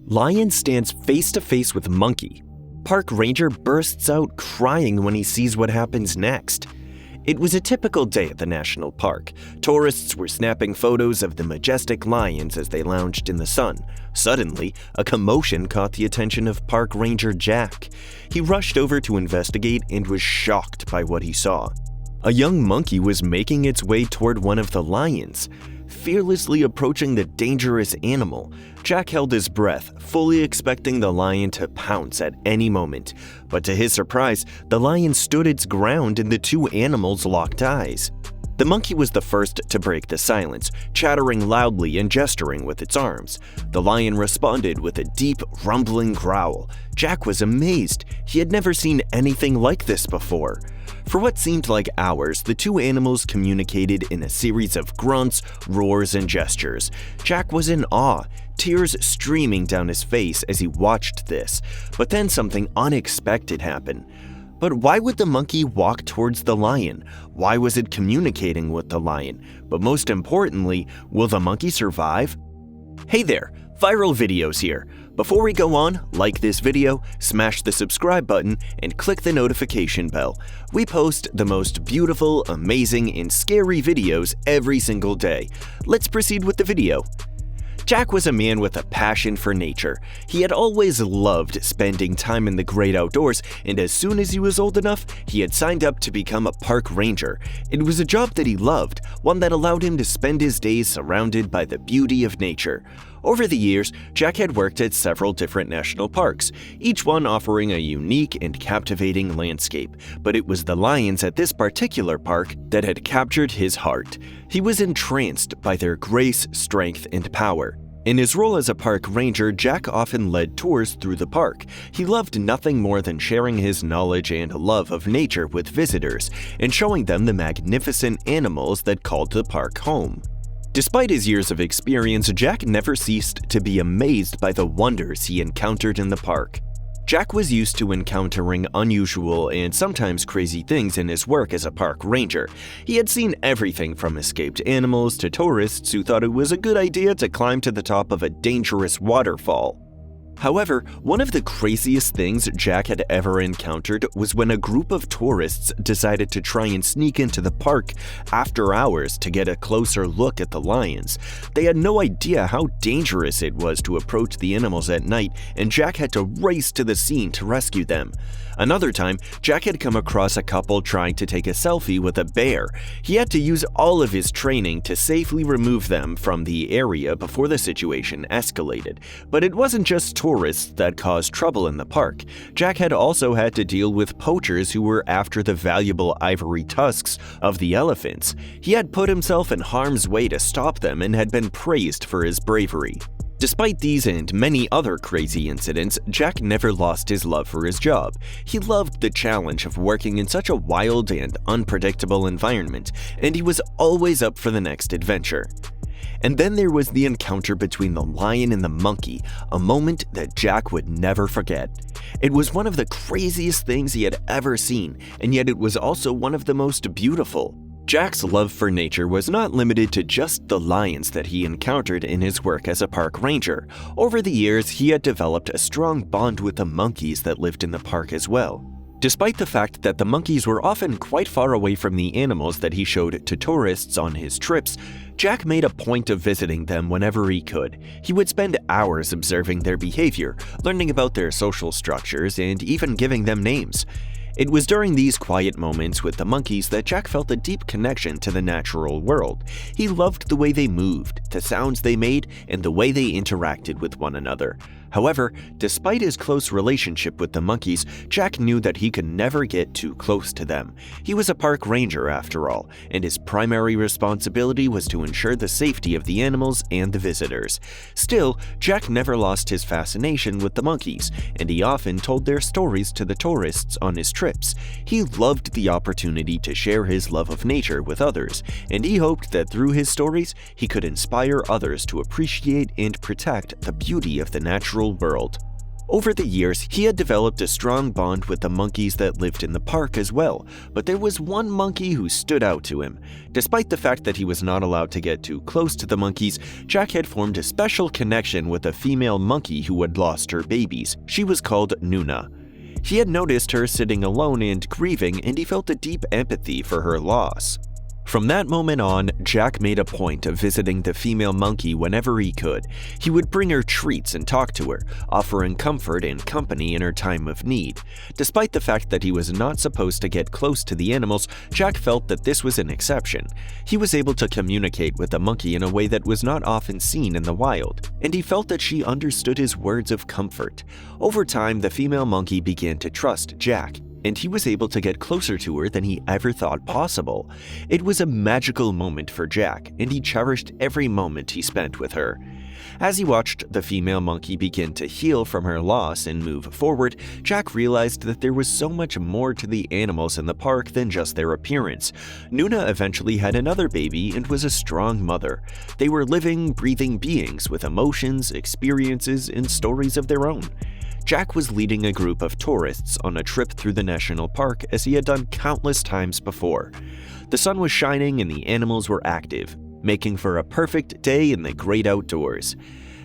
Lion stands face to face with monkey. Park ranger bursts out crying when he sees what happens next. It was a typical day at the national park. Tourists were snapping photos of the majestic lions as they lounged in the sun. Suddenly, a commotion caught the attention of park ranger Jack. He rushed over to investigate and was shocked by what he saw. A young monkey was making its way toward one of the lions. Fearlessly approaching the dangerous animal, Jack held his breath, fully expecting the lion to pounce at any moment. But to his surprise, the lion stood its ground and the two animals locked eyes. The monkey was the first to break the silence, chattering loudly and gesturing with its arms. The lion responded with a deep, rumbling growl. Jack was amazed. He had never seen anything like this before. For what seemed like hours, the two animals communicated in a series of grunts, roars, and gestures. Jack was in awe, tears streaming down his face as he watched this. But then something unexpected happened. But why would the monkey walk towards the lion? Why was it communicating with the lion? But most importantly, will the monkey survive? Hey there, Viral Videos here. Before we go on, like this video, smash the subscribe button, and click the notification bell. We post the most beautiful, amazing, and scary videos every single day. Let's proceed with the video. Jack was a man with a passion for nature. He had always loved spending time in the great outdoors, and as soon as he was old enough, he had signed up to become a park ranger. It was a job that he loved, one that allowed him to spend his days surrounded by the beauty of nature. Over the years, Jack had worked at several different national parks, each one offering a unique and captivating landscape. But it was the lions at this particular park that had captured his heart. He was entranced by their grace, strength, and power. In his role as a park ranger, Jack often led tours through the park. He loved nothing more than sharing his knowledge and love of nature with visitors and showing them the magnificent animals that called the park home. Despite his years of experience, Jack never ceased to be amazed by the wonders he encountered in the park. Jack was used to encountering unusual and sometimes crazy things in his work as a park ranger. He had seen everything from escaped animals to tourists who thought it was a good idea to climb to the top of a dangerous waterfall. However, one of the craziest things Jack had ever encountered was when a group of tourists decided to try and sneak into the park after hours to get a closer look at the lions. They had no idea how dangerous it was to approach the animals at night, and Jack had to race to the scene to rescue them. Another time, Jack had come across a couple trying to take a selfie with a bear. He had to use all of his training to safely remove them from the area before the situation escalated. But it wasn't just tourists that caused trouble in the park. Jack had also had to deal with poachers who were after the valuable ivory tusks of the elephants. He had put himself in harm's way to stop them and had been praised for his bravery. Despite these and many other crazy incidents, Jack never lost his love for his job. He loved the challenge of working in such a wild and unpredictable environment, and he was always up for the next adventure. And then there was the encounter between the lion and the monkey, a moment that Jack would never forget. It was one of the craziest things he had ever seen, and yet it was also one of the most beautiful. Jack's love for nature was not limited to just the lions that he encountered in his work as a park ranger. Over the years, he had developed a strong bond with the monkeys that lived in the park as well. Despite the fact that the monkeys were often quite far away from the animals that he showed to tourists on his trips, Jack made a point of visiting them whenever he could. He would spend hours observing their behavior, learning about their social structures, and even giving them names. It was during these quiet moments with the monkeys that Jack felt a deep connection to the natural world. He loved the way they moved, the sounds they made, and the way they interacted with one another. However, despite his close relationship with the monkeys, Jack knew that he could never get too close to them. He was a park ranger after all, and his primary responsibility was to ensure the safety of the animals and the visitors. Still, Jack never lost his fascination with the monkeys, and he often told their stories to the tourists on his trips. He loved the opportunity to share his love of nature with others, and he hoped that through his stories, he could inspire others to appreciate and protect the beauty of the natural world. Over the years, he had developed a strong bond with the monkeys that lived in the park as well, but there was one monkey who stood out to him. Despite the fact that he was not allowed to get too close to the monkeys, Jack had formed a special connection with a female monkey who had lost her babies. She was called Nuna. He had noticed her sitting alone and grieving, and he felt a deep empathy for her loss. From that moment on, Jack made a point of visiting the female monkey whenever he could. He would bring her treats and talk to her, offering comfort and company in her time of need. Despite the fact that he was not supposed to get close to the animals, Jack felt that this was an exception. He was able to communicate with the monkey in a way that was not often seen in the wild, and he felt that she understood his words of comfort. Over time, the female monkey began to trust Jack, and he was able to get closer to her than he ever thought possible. It was a magical moment for Jack, and he cherished every moment he spent with her. As he watched the female monkey begin to heal from her loss and move forward, Jack realized that there was so much more to the animals in the park than just their appearance. Nuna eventually had another baby and was a strong mother. They were living, breathing beings with emotions, experiences, and stories of their own. Jack was leading a group of tourists on a trip through the national park as he had done countless times before. The sun was shining and the animals were active, making for a perfect day in the great outdoors.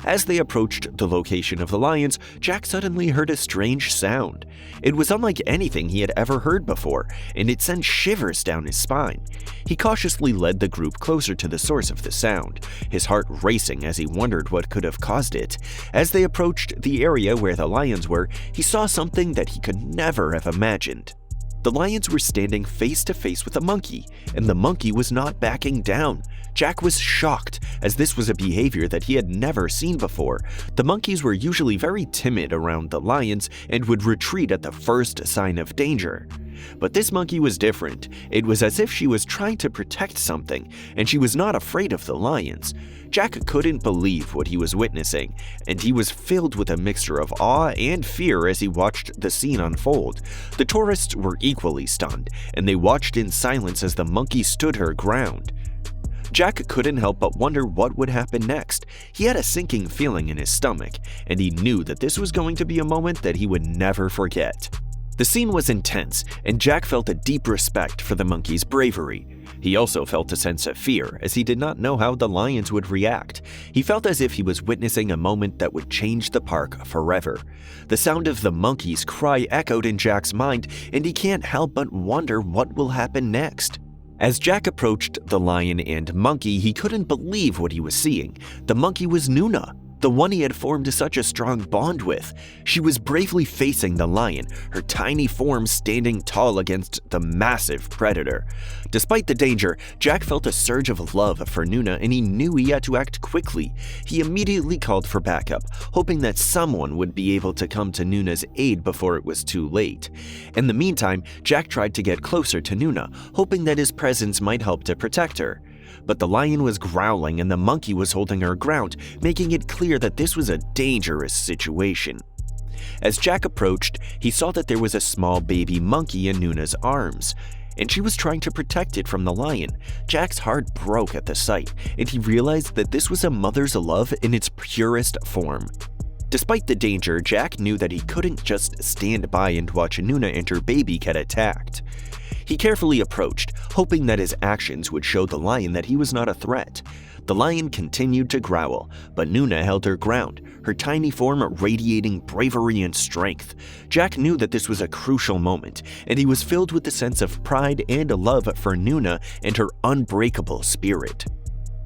As they approached the location of the lions, Jack suddenly heard a strange sound. It was unlike anything he had ever heard before, and it sent shivers down his spine. He cautiously led the group closer to the source of the sound, his heart racing as he wondered what could have caused it. As they approached the area where the lions were, he saw something that he could never have imagined. The lions were standing face to face with a monkey, and the monkey was not backing down. Jack was shocked, as this was a behavior that he had never seen before. The monkeys were usually very timid around the lions and would retreat at the first sign of danger. But this monkey was different. It was as if she was trying to protect something, and she was not afraid of the lions. Jack couldn't believe what he was witnessing, and he was filled with a mixture of awe and fear as he watched the scene unfold. The tourists were equally stunned, and they watched in silence as the monkey stood her ground. Jack couldn't help but wonder what would happen next. He had a sinking feeling in his stomach, and he knew that this was going to be a moment that he would never forget. The scene was intense, and Jack felt a deep respect for the monkey's bravery. He also felt a sense of fear, as he did not know how the lions would react. He felt as if he was witnessing a moment that would change the park forever. The sound of the monkey's cry echoed in Jack's mind, and he can't help but wonder what will happen next. As Jack approached the lion and monkey, he couldn't believe what he was seeing. The monkey was Nuna, the one he had formed such a strong bond with. She was bravely facing the lion, her tiny form standing tall against the massive predator. Despite the danger, Jack felt a surge of love for Nuna, and he knew he had to act quickly. He immediately called for backup, hoping that someone would be able to come to Nuna's aid before it was too late. In the meantime, Jack tried to get closer to Nuna, hoping that his presence might help to protect her. But the lion was growling and the monkey was holding her ground, making it clear that this was a dangerous situation. As Jack approached, he saw that there was a small baby monkey in Nuna's arms, and she was trying to protect it from the lion. Jack's heart broke at the sight, and he realized that this was a mother's love in its purest form. Despite the danger, Jack knew that he couldn't just stand by and watch Nuna and her baby get attacked. He carefully approached, hoping that his actions would show the lion that he was not a threat. The lion continued to growl, but Nuna held her ground, her tiny form radiating bravery and strength. Jack knew that this was a crucial moment, and he was filled with a sense of pride and love for Nuna and her unbreakable spirit.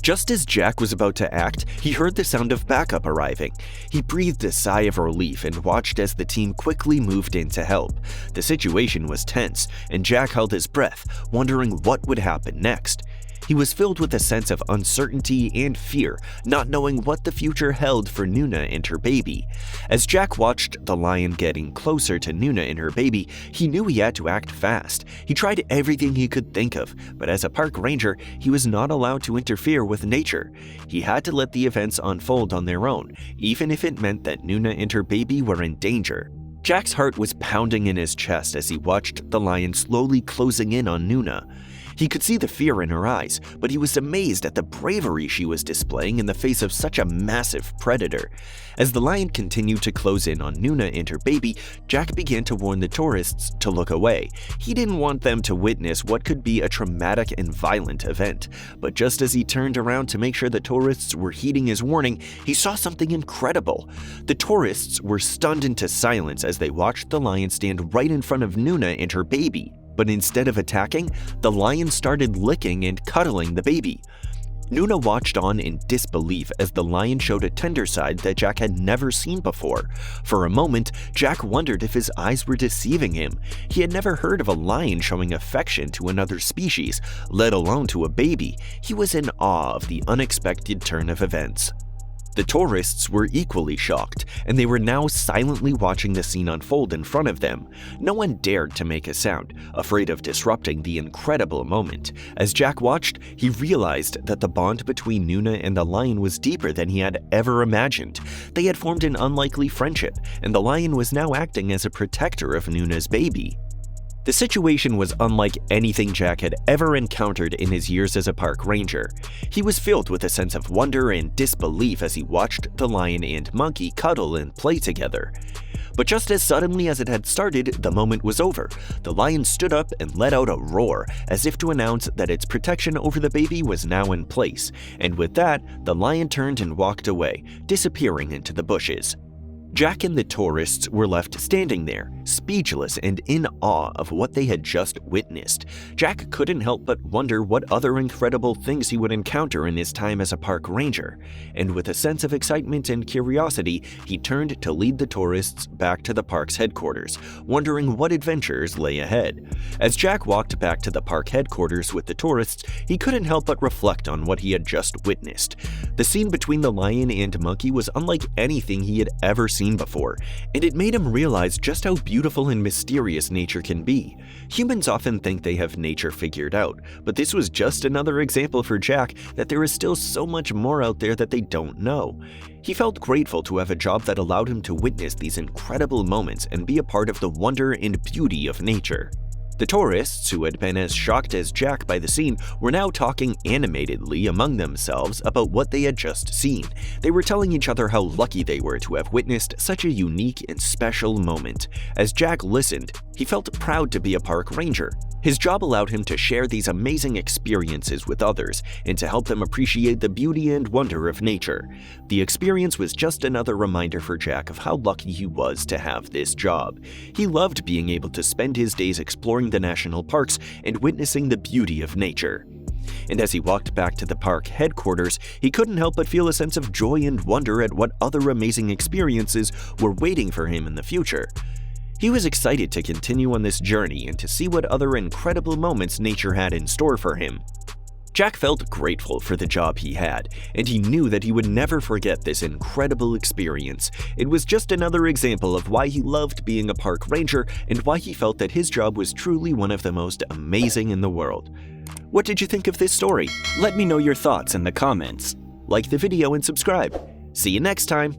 Just as Jack was about to act, he heard the sound of backup arriving. He breathed a sigh of relief and watched as the team quickly moved in to help. The situation was tense, and Jack held his breath, wondering what would happen next. He was filled with a sense of uncertainty and fear, not knowing what the future held for Nuna and her baby. As Jack watched the lion getting closer to Nuna and her baby, he knew he had to act fast. He tried everything he could think of, but as a park ranger, he was not allowed to interfere with nature. He had to let the events unfold on their own, even if it meant that Nuna and her baby were in danger. Jack's heart was pounding in his chest as he watched the lion slowly closing in on Nuna. He could see the fear in her eyes, but he was amazed at the bravery she was displaying in the face of such a massive predator. As the lion continued to close in on Nuna and her baby, Jack began to warn the tourists to look away. He didn't want them to witness what could be a traumatic and violent event. But just as he turned around to make sure the tourists were heeding his warning, he saw something incredible. The tourists were stunned into silence as they watched the lion stand right in front of Nuna and her baby. But instead of attacking, the lion started licking and cuddling the baby. Nuna watched on in disbelief as the lion showed a tender side that Jack had never seen before. For a moment, Jack wondered if his eyes were deceiving him. He had never heard of a lion showing affection to another species, let alone to a baby. He was in awe of the unexpected turn of events. The tourists were equally shocked, and they were now silently watching the scene unfold in front of them. No one dared to make a sound, afraid of disrupting the incredible moment. As Jack watched, he realized that the bond between Nuna and the lion was deeper than he had ever imagined. They had formed an unlikely friendship, and the lion was now acting as a protector of Nuna's baby. The situation was unlike anything Jack had ever encountered in his years as a park ranger. He was filled with a sense of wonder and disbelief as he watched the lion and monkey cuddle and play together. But just as suddenly as it had started, the moment was over. The lion stood up and let out a roar, as if to announce that its protection over the baby was now in place. And with that, the lion turned and walked away, disappearing into the bushes. Jack and the tourists were left standing there, speechless and in awe of what they had just witnessed. Jack couldn't help but wonder what other incredible things he would encounter in his time as a park ranger. And with a sense of excitement and curiosity, he turned to lead the tourists back to the park's headquarters, wondering what adventures lay ahead. As Jack walked back to the park headquarters with the tourists, he couldn't help but reflect on what he had just witnessed. The scene between the lion and monkey was unlike anything he had ever seen before, and it made him realize just how beautiful and mysterious nature can be. Humans often think they have nature figured out, but this was just another example for Jack that there is still so much more out there that they don't know. He felt grateful to have a job that allowed him to witness these incredible moments and be a part of the wonder and beauty of nature. The tourists, who had been as shocked as Jack by the scene, were now talking animatedly among themselves about what they had just seen. They were telling each other how lucky they were to have witnessed such a unique and special moment. As Jack listened, he felt proud to be a park ranger. His job allowed him to share these amazing experiences with others and to help them appreciate the beauty and wonder of nature. The experience was just another reminder for Jack of how lucky he was to have this job. He loved being able to spend his days exploring the national parks and witnessing the beauty of nature. And as he walked back to the park headquarters, he couldn't help but feel a sense of joy and wonder at what other amazing experiences were waiting for him in the future. He was excited to continue on this journey and to see what other incredible moments nature had in store for him. Jack felt grateful for the job he had, and he knew that he would never forget this incredible experience. It was just another example of why he loved being a park ranger and why he felt that his job was truly one of the most amazing in the world. What did you think of this story? Let me know your thoughts in the comments. Like the video and subscribe. See you next time!